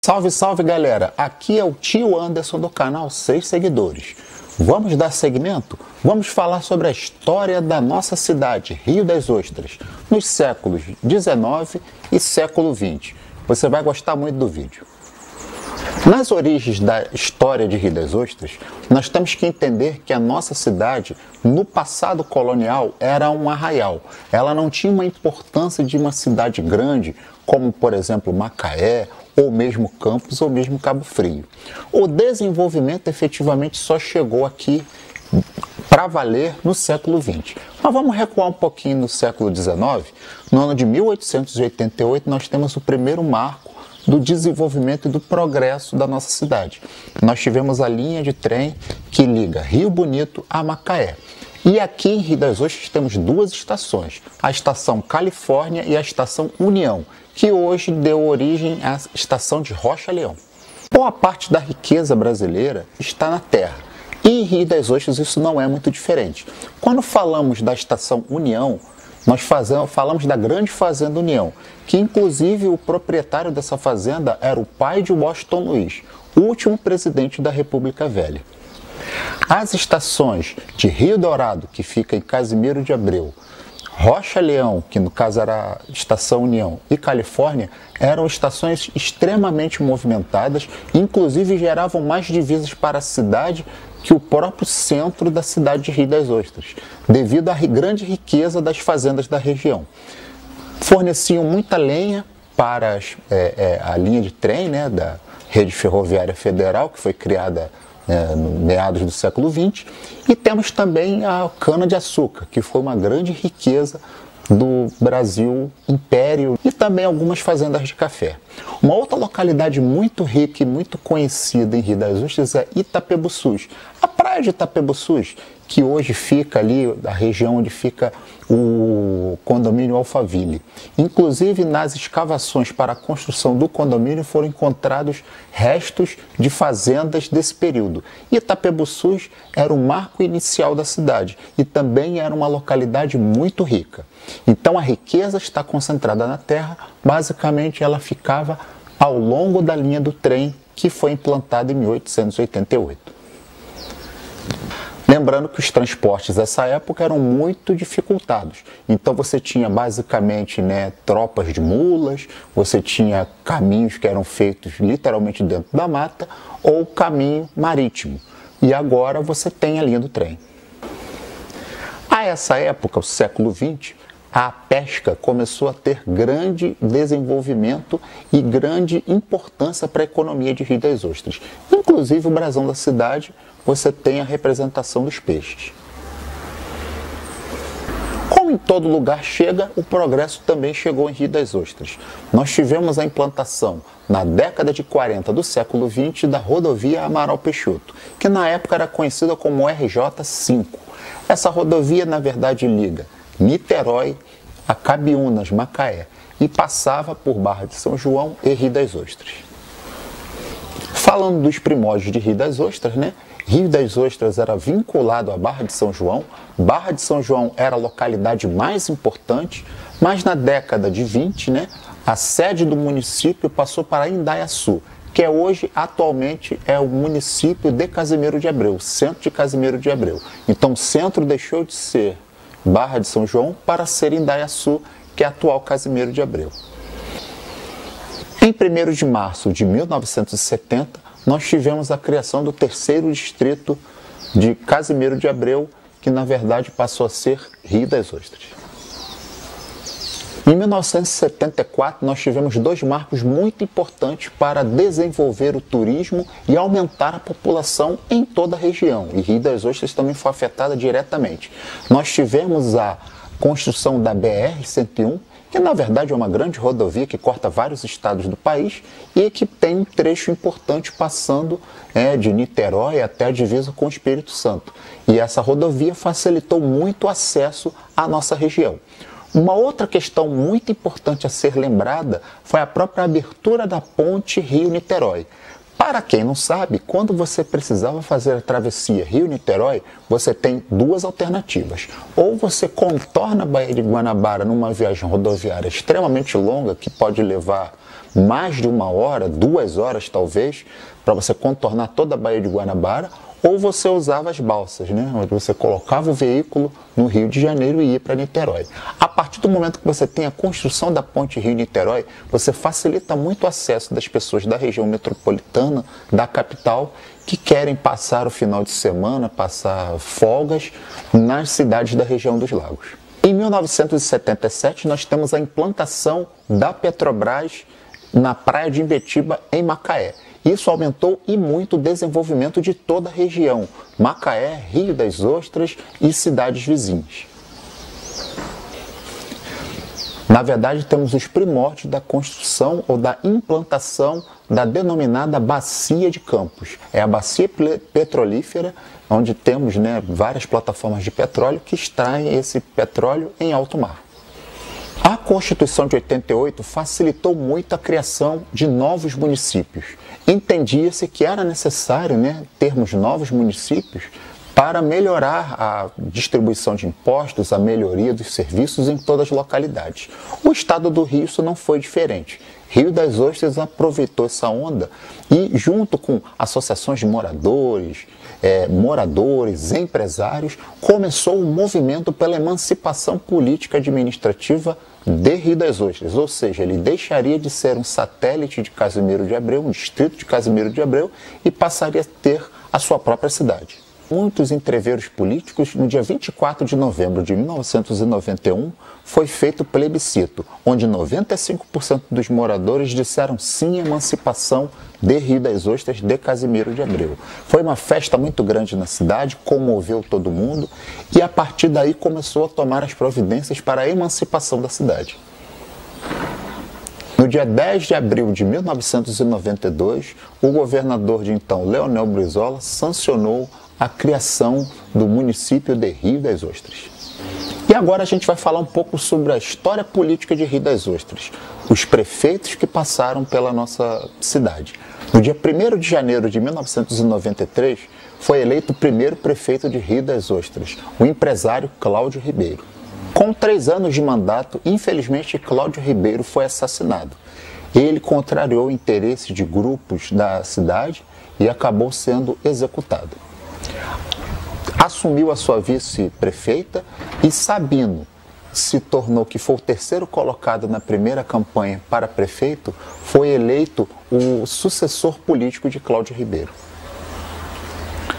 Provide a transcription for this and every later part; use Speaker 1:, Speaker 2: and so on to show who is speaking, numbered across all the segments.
Speaker 1: Salve, salve galera! Aqui é o tio Anderson do canal 6 Seguidores. Vamos dar seguimento? Vamos falar sobre a história da nossa cidade, Rio das Ostras, nos séculos 19 e século 20. Você vai gostar muito do vídeo. Nas origens da história de Rio das Ostras, nós temos que entender que a nossa cidade, no passado colonial, era um arraial. Ela não tinha uma importância de uma cidade grande, como por exemplo Macaé, ou mesmo Campos, ou mesmo Cabo Frio. O desenvolvimento efetivamente só chegou aqui para valer no século XX. Mas vamos recuar um pouquinho no século XIX. No ano de 1888, nós temos o primeiro marco do desenvolvimento e do progresso da nossa cidade. Nós tivemos a linha de trem que liga Rio Bonito a Macaé. E aqui em Rio das Ostras temos duas estações, a Estação Califórnia e a Estação União, que hoje deu origem à Estação de Rocha Leão. Boa parte da riqueza brasileira está na terra. E em Rio das Ostras isso não é muito diferente. Quando falamos da Estação União, nós falamos da Grande Fazenda União, que inclusive o proprietário dessa fazenda era o pai de Washington Luiz, o último presidente da República Velha. As estações de Rio Dourado, que fica em Casimiro de Abreu, Rocha Leão, que no caso era a Estação União, e Califórnia, eram estações extremamente movimentadas, inclusive geravam mais divisas para a cidade que o próprio centro da cidade de Rio das Ostras, devido à grande riqueza das fazendas da região. Forneciam muita lenha para a linha de trem, né, da Rede Ferroviária Federal, que foi criada no meados do século XX, e temos também a cana-de-açúcar, que foi uma grande riqueza do Brasil Império, e também algumas fazendas de café. Uma outra localidade muito rica e muito conhecida em Rio das Ostras é Itapebuçus. A praia de Itapebuçus, que hoje fica ali, a região onde fica o condomínio Alphaville. Inclusive, nas escavações para a construção do condomínio foram encontrados restos de fazendas desse período. Itapebuçus era o marco inicial da cidade e também era uma localidade muito rica. Então a riqueza está concentrada na terra, basicamente ela ficava ao longo da linha do trem que foi implantada em 1888. Lembrando que os transportes dessa época eram muito dificultados. Então você tinha basicamente tropas de mulas, você tinha caminhos que eram feitos literalmente dentro da mata ou caminho marítimo. E agora você tem a linha do trem. A essa época, o século XX, a pesca começou a ter grande desenvolvimento e grande importância para a economia de Rio das Ostras. Inclusive o brasão da cidade, você tem a representação dos peixes. Como em todo lugar chega, o progresso também chegou em Rio das Ostras. Nós tivemos a implantação, na década de 40 do século XX, da rodovia Amaral Peixoto, que na época era conhecida como RJ5. Essa rodovia, na verdade, liga Niterói a Cabiúnas, Macaé, e passava por Barra de São João e Rio das Ostras. Falando dos primórdios de Rio das Ostras, Rio das Ostras era vinculado à Barra de São João. Barra de São João era a localidade mais importante, mas na década de 20, a sede do município passou para Indaiaçu, que hoje, atualmente, é o município de Casimiro de Abreu, centro de Casimiro de Abreu. Então o centro deixou de ser Barra de São João para ser Indaiaçu, que é a atual Casimiro de Abreu. Em 1º de março de 1970, nós tivemos a criação do terceiro distrito de Casimiro de Abreu, que na verdade passou a ser Rio das Ostras. Em 1974, nós tivemos dois marcos muito importantes para desenvolver o turismo e aumentar a população em toda a região. E Rio das Ostras também foi afetada diretamente. Nós tivemos a construção da BR-101, que na verdade é uma grande rodovia que corta vários estados do país e que tem um trecho importante passando de Niterói até a divisa com o Espírito Santo. E essa rodovia facilitou muito o acesso à nossa região. Uma outra questão muito importante a ser lembrada foi a própria abertura da ponte Rio-Niterói. Para quem não sabe, quando você precisava fazer a travessia Rio-Niterói, você tem duas alternativas. Ou você contorna a Baía de Guanabara numa viagem rodoviária extremamente longa, que pode levar mais de 1 hora, 2 horas talvez, para você contornar toda a Baía de Guanabara, ou você usava as balsas, né? Onde você colocava o veículo no Rio de Janeiro e ia para Niterói. A partir do momento que você tem a construção da ponte Rio-Niterói, você facilita muito o acesso das pessoas da região metropolitana, da capital, que querem passar o final de semana, passar folgas nas cidades da região dos lagos. Em 1977, nós temos a implantação da Petrobras na praia de Imbetiba, em Macaé. Isso aumentou e muito o desenvolvimento de toda a região, Macaé, Rio das Ostras e cidades vizinhas. Na verdade, temos os primórdios da construção ou da implantação da denominada Bacia de Campos. É a bacia petrolífera, onde temos, né, várias plataformas de petróleo que extraem esse petróleo em alto mar. A Constituição de 88 facilitou muito a criação de novos municípios. Entendia-se que era necessário, né, termos novos municípios para melhorar a distribuição de impostos, a melhoria dos serviços em todas as localidades. O estado do Rio isso não foi diferente. Rio das Ostras aproveitou essa onda e, junto com associações de moradores, empresários, começou um movimento pela emancipação política administrativa de Rio das Ostras, ou seja, ele deixaria de ser um satélite de Casimiro de Abreu, um distrito de Casimiro de Abreu, e passaria a ter a sua própria cidade. Muitos entreveros políticos, no dia 24 de novembro de 1991, foi feito plebiscito, onde 95% dos moradores disseram sim à emancipação de Rio das Ostras de Casimiro de Abreu. Foi uma festa muito grande na cidade, comoveu todo mundo e a partir daí começou a tomar as providências para a emancipação da cidade. No dia 10 de abril de 1992, o governador de então, Leonel Brizola, sancionou a criação do município de Rio das Ostras. E agora a gente vai falar um pouco sobre a história política de Rio das Ostras, os prefeitos que passaram pela nossa cidade. No dia 1º de janeiro de 1993, foi eleito o primeiro prefeito de Rio das Ostras, o empresário Cláudio Ribeiro. Com 3 anos de mandato, infelizmente Cláudio Ribeiro foi assassinado. Ele contrariou o interesse de grupos da cidade e acabou sendo executado. Assumiu a sua vice-prefeita e Sabino se tornou, que foi o terceiro colocado na primeira campanha para prefeito, foi eleito o sucessor político de Cláudio Ribeiro.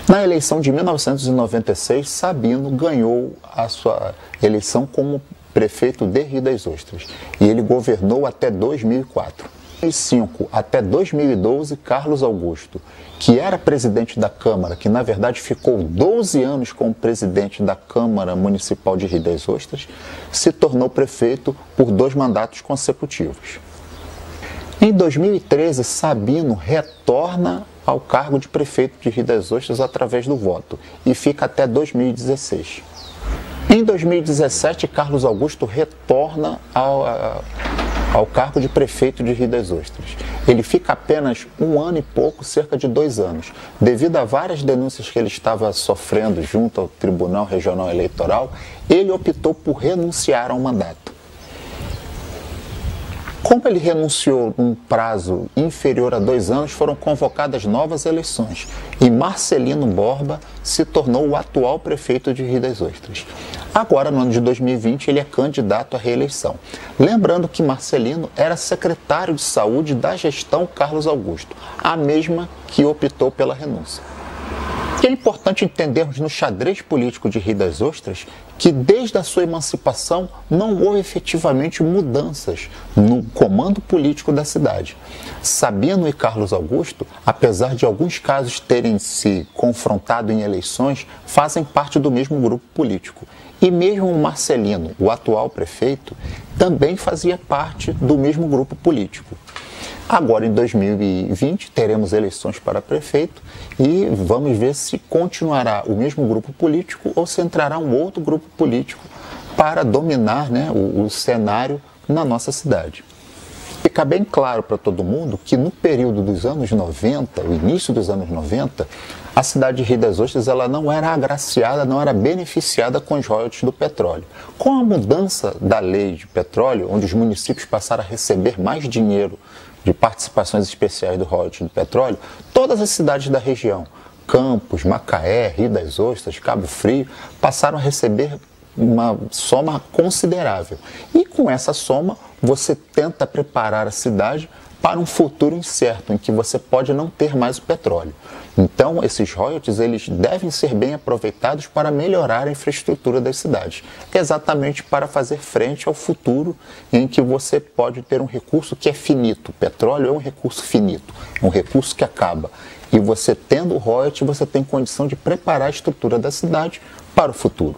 Speaker 1: Na eleição de 1996, Sabino ganhou a sua eleição como prefeito de Rio das Ostras e ele governou até 2004. De 2005 até 2012, Carlos Augusto, que era presidente da Câmara, que na verdade ficou 12 anos como presidente da Câmara Municipal de Rio das Ostras, se tornou prefeito por 2 mandatos consecutivos. Em 2013, Sabino retorna ao cargo de prefeito de Rio das Ostras através do voto e fica até 2016. Em 2017, Carlos Augusto retorna ao cargo de prefeito de Rio das Ostras. Ele fica apenas 1 ano e pouco, cerca de 2 anos, devido a várias denúncias que ele estava sofrendo junto ao Tribunal Regional Eleitoral, ele optou por renunciar ao mandato. Como ele renunciou num prazo inferior a 2 anos, foram convocadas novas eleições e Marcelino Borba se tornou o atual prefeito de Rio das Ostras. Agora, no ano de 2020, ele é candidato à reeleição. Lembrando que Marcelino era secretário de saúde da gestão Carlos Augusto, a mesma que optou pela renúncia. E é importante entendermos no xadrez político de Rio das Ostras que desde a sua emancipação não houve efetivamente mudanças no comando político da cidade. Sabino e Carlos Augusto, apesar de alguns casos terem se confrontado em eleições, fazem parte do mesmo grupo político. E mesmo o Marcelino, o atual prefeito, também fazia parte do mesmo grupo político. Agora, em 2020, teremos eleições para prefeito e vamos ver se continuará o mesmo grupo político ou se entrará um outro grupo político para dominar, né, o cenário na nossa cidade. Fica bem claro para todo mundo que no período dos anos 90, o início dos anos 90, a cidade de Rio das Ostras ela não era agraciada, não era beneficiada com os royalties do petróleo. Com a mudança da lei de petróleo, onde os municípios passaram a receber mais dinheiro de participações especiais do royalties do petróleo, todas as cidades da região, Campos, Macaé, Rio das Ostras, Cabo Frio, passaram a receber uma soma considerável. E com essa soma, você tenta preparar a cidade para um futuro incerto, em que você pode não ter mais o petróleo. Então, esses royalties, eles devem ser bem aproveitados para melhorar a infraestrutura das cidades, exatamente para fazer frente ao futuro em que você pode ter um recurso que é finito. O petróleo é um recurso finito, é um recurso que acaba. E você tendo o royalty, você tem condição de preparar a estrutura da cidade para o futuro.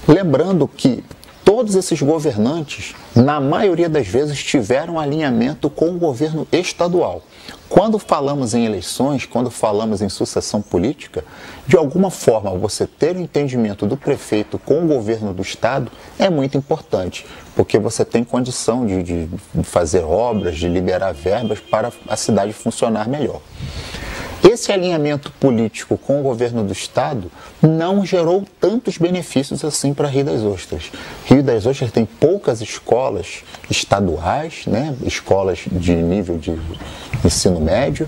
Speaker 1: Lembrando que todos esses governantes, na maioria das vezes, tiveram alinhamento com o governo estadual. Quando falamos em eleições, quando falamos em sucessão política, de alguma forma você ter o entendimento do prefeito com o governo do estado é muito importante, porque você tem condição de fazer obras, de liberar verbas para a cidade funcionar melhor. Esse alinhamento político com o governo do estado não gerou tantos benefícios assim para Rio das Ostras. Rio das Ostras tem poucas escolas estaduais, né? Escolas de nível de ensino médio.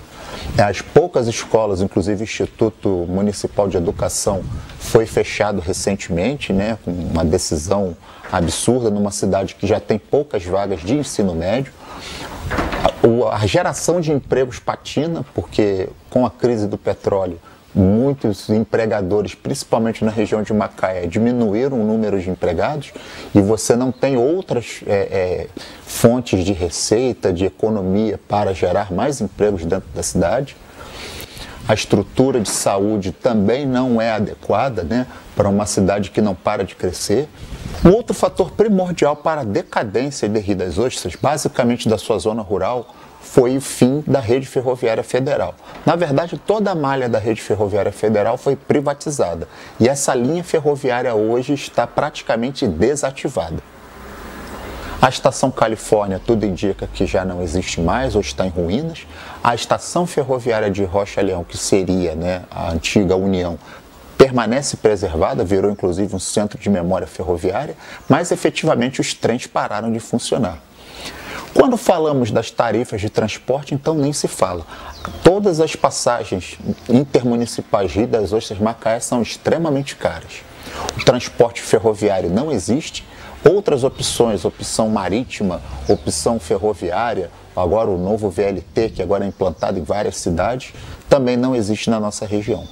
Speaker 1: As poucas escolas, inclusive o Instituto Municipal de Educação, foi fechado recentemente, né? Com uma decisão absurda numa cidade que já tem poucas vagas de ensino médio. A geração de empregos patina, porque com a crise do petróleo, muitos empregadores, principalmente na região de Macaé, diminuíram o número de empregados e você não tem outras fontes de receita, de economia para gerar mais empregos dentro da cidade. A estrutura de saúde também não é adequada, né, para uma cidade que não para de crescer. Um outro fator primordial para a decadência de Rio das Ostras, basicamente da sua zona rural, foi o fim da rede ferroviária federal. Na verdade, toda a malha da rede ferroviária federal foi privatizada e essa linha ferroviária hoje está praticamente desativada. A Estação Califórnia, tudo indica que já não existe mais ou está em ruínas. A Estação Ferroviária de Rocha Leão, que seria, né, a antiga União, permanece preservada, virou inclusive um centro de memória ferroviária, mas efetivamente os trens pararam de funcionar. Quando falamos das tarifas de transporte, então nem se fala. Todas as passagens intermunicipais Rio das Ostras Macaé são extremamente caras. O transporte ferroviário não existe. Outras opções, opção marítima, opção ferroviária, agora o novo VLT, que agora é implantado em várias cidades, também não existe na nossa região.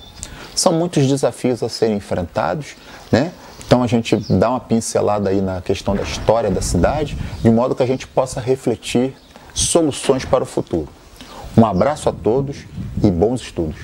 Speaker 1: São muitos desafios a serem enfrentados, né? Então a gente dá uma pincelada aí na questão da história da cidade, de modo que a gente possa refletir soluções para o futuro. Um abraço a todos e bons estudos.